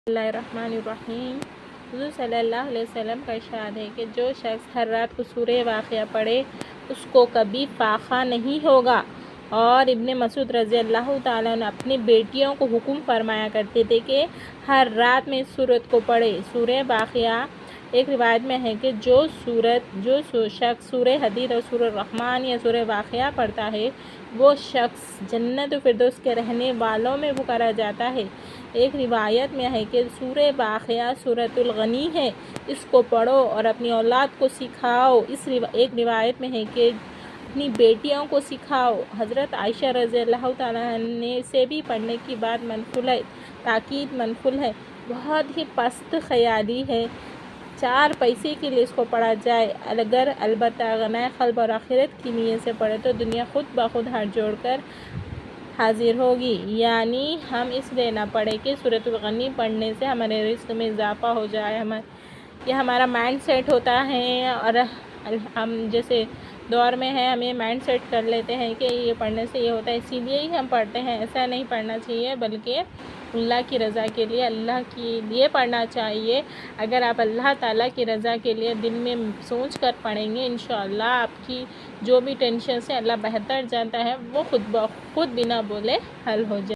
اللہ الرحمن الرحیم۔ حضور صلی اللہ علیہ وسلم کا ارشاد ہے کہ جو شخص ہر رات کو سورہ واقعہ پڑھے اس کو کبھی فاقہ نہیں ہوگا۔ اور ابن مسعود رضی اللہ تعالیٰ عنہ اپنی بیٹیوں کو حکم فرمایا کرتے تھے کہ ہر رات میں اس سورت کو پڑھے، سورہ واقعہ۔ ایک روایت میں ہے کہ جو شخص سورہ حدید اور سورہ الرحمن یا سورہ واقعہ پڑھتا ہے وہ شخص جنت و فردوس کے رہنے والوں میں پکارا جاتا ہے۔ ایک روایت میں ہے کہ سورہ واقعہ سورۃ الغنی ہے، اس کو پڑھو اور اپنی اولاد کو سکھاؤ۔ ایک روایت میں ہے کہ اپنی بیٹیوں کو سکھاؤ۔ حضرت عائشہ رضی اللہ تعالیٰ عنہ سے بھی پڑھنے کی بات منقول ہے، تاکید منقول ہے، بہت ہی پست خیالی ہے۔ 4 پیسے کے لیے اس کو پڑھا جائے، اگر البتہ غنائے قلب اور آخرت کی نیت سے پڑھے تو دنیا خود بخود ہاتھ جوڑ کر حاضر ہوگی۔ یعنی ہم اس لیے نہ پڑھیں کہ سورۃ الغنی پڑھنے سے ہمارے رزق میں اضافہ ہو جائے، یہ ہمارا مائنڈ سیٹ ہوتا ہے، اور ہم جیسے دور میں ہیں ہمیں مائنڈ سیٹ کر لیتے ہیں کہ یہ پڑھنے سے یہ ہوتا ہے، اسی لیے ہی ہم پڑھتے ہیں۔ ایسا نہیں پڑھنا چاہیے، بلکہ اللہ کی رضا کے لیے، اللہ کے لیے پڑھنا چاہیے۔ اگر آپ اللہ تعالیٰ کی رضا کے لیے دل میں سوچ کر پڑھیں گے، انشاءاللہ آپ کی جو بھی ٹینشن سے اللہ بہتر جانتا ہے وہ خود بخود بنا بولے حل ہو جائے۔